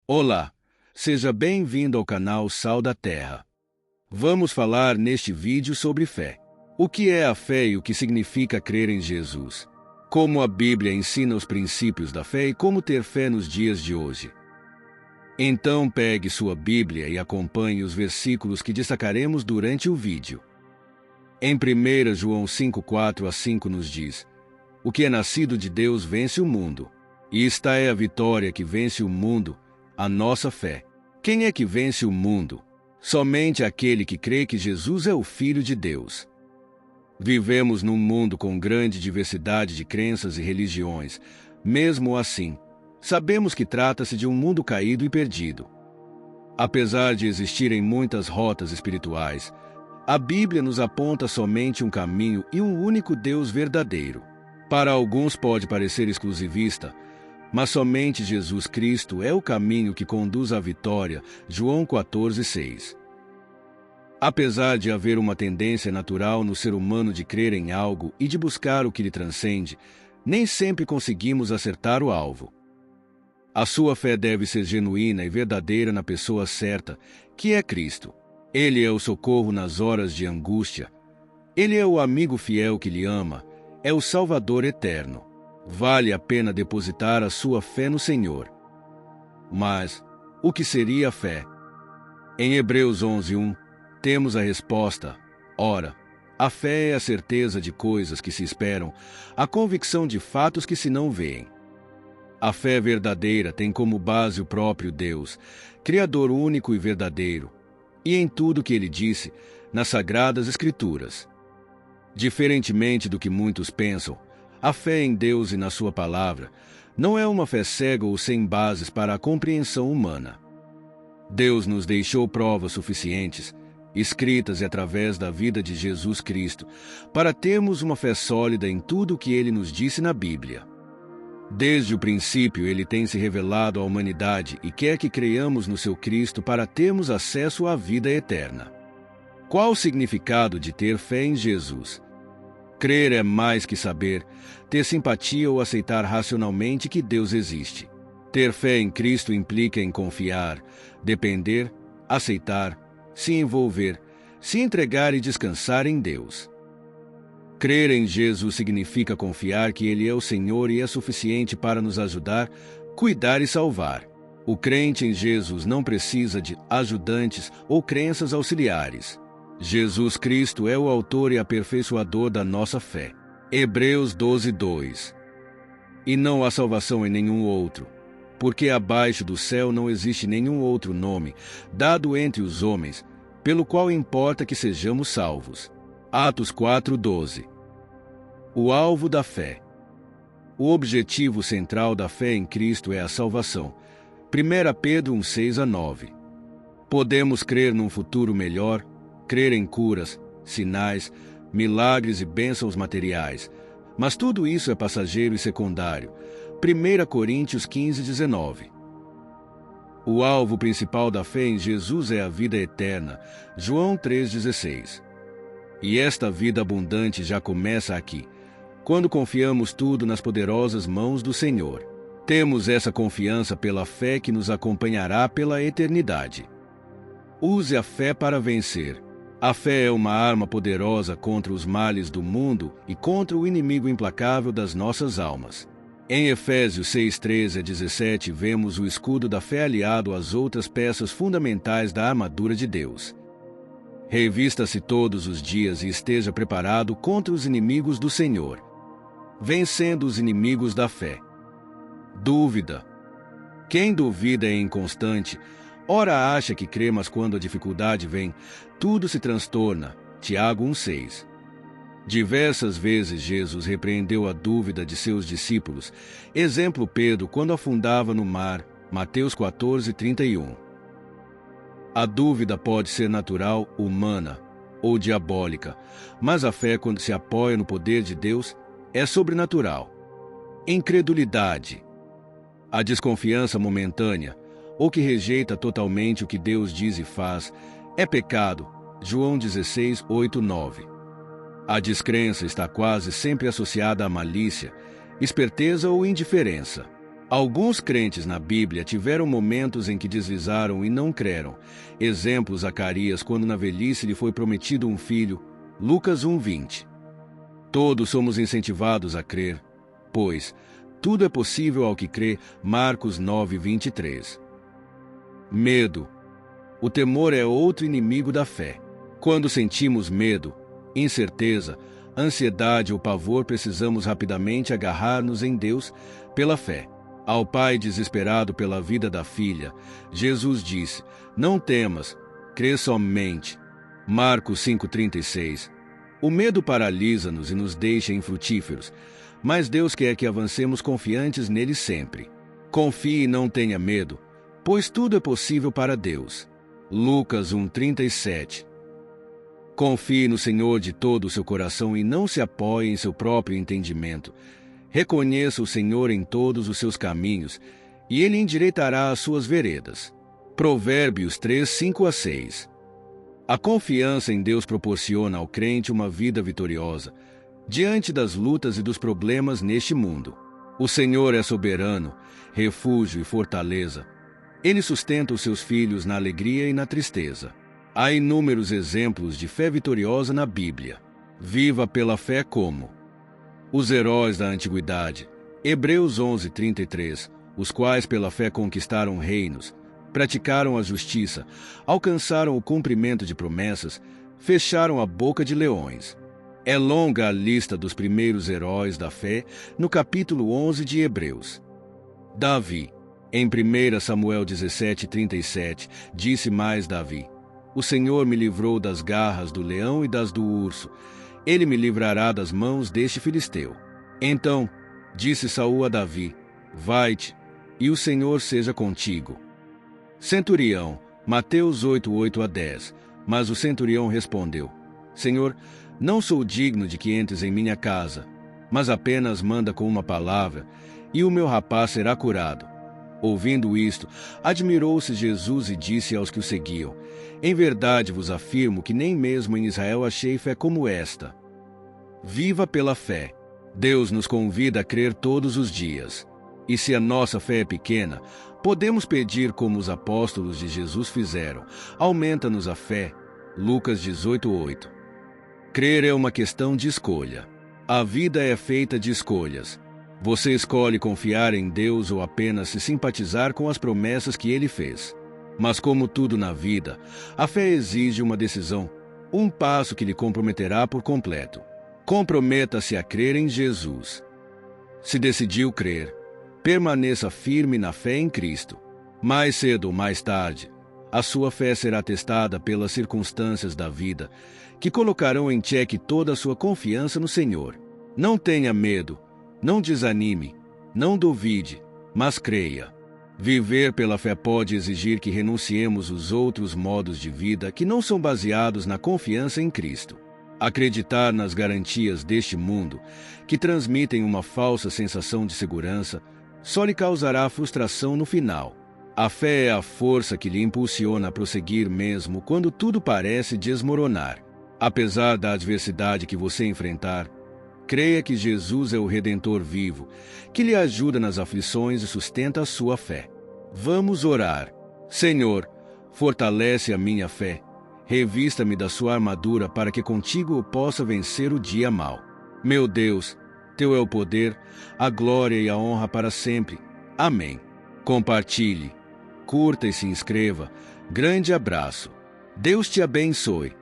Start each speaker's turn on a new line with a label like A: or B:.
A: Olá, seja bem-vindo ao canal Sal da Terra. Vamos falar neste vídeo sobre fé. O que é a fé e o que significa crer em Jesus? Como a Bíblia ensina os princípios da fé e como ter fé nos dias de hoje. Então pegue sua Bíblia e acompanhe os versículos que destacaremos durante o vídeo. Em 1 João 5:4-5 nos diz: O que é nascido de Deus vence o mundo. E esta é a vitória que vence o mundo, a nossa fé. Quem é que vence o mundo? Somente aquele que crê que Jesus é o Filho de Deus. Vivemos num mundo com grande diversidade de crenças e religiões. Mesmo assim, sabemos que trata-se de um mundo caído e perdido. Apesar de existirem muitas rotas espirituais, a Bíblia nos aponta somente um caminho e um único Deus verdadeiro. Para alguns pode parecer exclusivista, mas somente Jesus Cristo é o caminho que conduz à vitória. João 14:6. Apesar de haver uma tendência natural no ser humano de crer em algo e de buscar o que lhe transcende, nem sempre conseguimos acertar o alvo. A sua fé deve ser genuína e verdadeira na pessoa certa, que é Cristo. Ele é o socorro nas horas de angústia. Ele é o amigo fiel que lhe ama. É o Salvador eterno. Vale a pena depositar a sua fé no Senhor. Mas, o que seria a fé? Em Hebreus 11:1, temos a resposta. Ora, a fé é a certeza de coisas que se esperam, a convicção de fatos que se não veem. A fé verdadeira tem como base o próprio Deus, Criador único e verdadeiro, e em tudo que ele disse, nas Sagradas Escrituras. Diferentemente do que muitos pensam, a fé em Deus e na sua palavra não é uma fé cega ou sem bases para a compreensão humana. Deus nos deixou provas suficientes, escritas e através da vida de Jesus Cristo, para termos uma fé sólida em tudo o que ele nos disse na Bíblia. Desde o princípio, ele tem se revelado à humanidade e quer que creiamos no seu Cristo para termos acesso à vida eterna. Qual o significado de ter fé em Jesus? Crer é mais que saber, ter simpatia ou aceitar racionalmente que Deus existe. Ter fé em Cristo implica em confiar, depender, aceitar, se envolver, se entregar e descansar em Deus. Crer em Jesus significa confiar que Ele é o Senhor e é suficiente para nos ajudar, cuidar e salvar. O crente em Jesus não precisa de ajudantes ou crenças auxiliares. Jesus Cristo é o autor e aperfeiçoador da nossa fé. Hebreus 12:2. E não há salvação em nenhum outro, porque abaixo do céu não existe nenhum outro nome, dado entre os homens, pelo qual importa que sejamos salvos. Atos 4:12. O alvo da fé. O objetivo central da fé em Cristo é a salvação. 1 Pedro 1:6-9. Podemos crer num futuro melhor, crer em curas, sinais, milagres e bênçãos materiais, mas tudo isso é passageiro e secundário. 1 Coríntios 15:19. O alvo principal da fé em Jesus é a vida eterna. João 3:16. E esta vida abundante já começa aqui, quando confiamos tudo nas poderosas mãos do Senhor. Temos essa confiança pela fé que nos acompanhará pela eternidade. Use a fé para vencer. A fé é uma arma poderosa contra os males do mundo e contra o inimigo implacável das nossas almas. Em Efésios 6:13-17 vemos o escudo da fé aliado às outras peças fundamentais da armadura de Deus. Revista-se todos os dias e esteja preparado contra os inimigos do Senhor, vencendo os inimigos da fé. Dúvida. Quem duvida é inconstante. Ora acha que crê, mas quando a dificuldade vem, tudo se transtorna. Tiago 1:6. Diversas vezes Jesus repreendeu a dúvida de seus discípulos. Exemplo Pedro quando afundava no mar. Mateus 14:31. A dúvida pode ser natural, humana ou diabólica, mas a fé, quando se apoia no poder de Deus, é sobrenatural. Incredulidade. A desconfiança momentânea, ou que rejeita totalmente o que Deus diz e faz, é pecado. João 16:8-9. A descrença está quase sempre associada à malícia, esperteza ou indiferença. Alguns crentes na Bíblia tiveram momentos em que deslizaram e não creram. Exemplo, Zacarias, quando na velhice lhe foi prometido um filho. Lucas 1:20. Todos somos incentivados a crer, pois tudo é possível ao que crê. Marcos 9:23. Medo. O temor é outro inimigo da fé. Quando sentimos medo, incerteza, ansiedade ou pavor, precisamos rapidamente agarrar-nos em Deus pela fé. Ao pai desesperado pela vida da filha, Jesus disse: "Não temas, crê somente." Marcos 5:36. O medo paralisa-nos e nos deixa infrutíferos, mas Deus quer que avancemos confiantes nele sempre. Confie e não tenha medo, pois tudo é possível para Deus. Lucas 1:37. Confie no Senhor de todo o seu coração e não se apoie em seu próprio entendimento. Reconheça o Senhor em todos os seus caminhos, e Ele endireitará as suas veredas. Provérbios 3:5-6. A confiança em Deus proporciona ao crente uma vida vitoriosa, diante das lutas e dos problemas neste mundo. O Senhor é soberano, refúgio e fortaleza. Ele sustenta os seus filhos na alegria e na tristeza. Há inúmeros exemplos de fé vitoriosa na Bíblia. Viva pela fé como os heróis da antiguidade. Hebreus 11:33, os quais pela fé conquistaram reinos, praticaram a justiça, alcançaram o cumprimento de promessas, fecharam a boca de leões. É longa a lista dos primeiros heróis da fé no capítulo 11 de Hebreus. Davi, em 1 Samuel 17:37, disse mais Davi: "O Senhor me livrou das garras do leão e das do urso. Ele me livrará das mãos deste filisteu." Então disse Saul a Davi: "Vai-te, e o Senhor seja contigo." Centurião, Mateus 8:8-10. Mas o centurião respondeu: "Senhor, não sou digno de que entres em minha casa, mas apenas manda com uma palavra, e o meu rapaz será curado." Ouvindo isto, admirou-se Jesus e disse aos que o seguiam: "Em verdade vos afirmo que nem mesmo em Israel achei fé como esta." Viva pela fé. Deus nos convida a crer todos os dias. E se a nossa fé é pequena, podemos pedir como os apóstolos de Jesus fizeram: "Aumenta-nos a fé." Lucas 18:8. Crer é uma questão de escolha. A vida é feita de escolhas. Você escolhe confiar em Deus ou apenas se simpatizar com as promessas que Ele fez. Mas como tudo na vida, a fé exige uma decisão, um passo que lhe comprometerá por completo. Comprometa-se a crer em Jesus. Se decidiu crer, permaneça firme na fé em Cristo. Mais cedo ou mais tarde, a sua fé será testada pelas circunstâncias da vida, que colocarão em xeque toda a sua confiança no Senhor. Não tenha medo, não desanime, não duvide, mas creia. Viver pela fé pode exigir que renunciemos os outros modos de vida que não são baseados na confiança em Cristo. Acreditar nas garantias deste mundo, que transmitem uma falsa sensação de segurança, só lhe causará frustração no final. A fé é a força que lhe impulsiona a prosseguir mesmo quando tudo parece desmoronar. Apesar da adversidade que você enfrentar, creia que Jesus é o Redentor vivo, que lhe ajuda nas aflições e sustenta a sua fé. Vamos orar. Senhor, fortalece a minha fé. Revista-me da sua armadura para que contigo eu possa vencer o dia mau. Meu Deus, teu é o poder, a glória e a honra para sempre. Amém. Compartilhe, curta e se inscreva. Grande abraço. Deus te abençoe.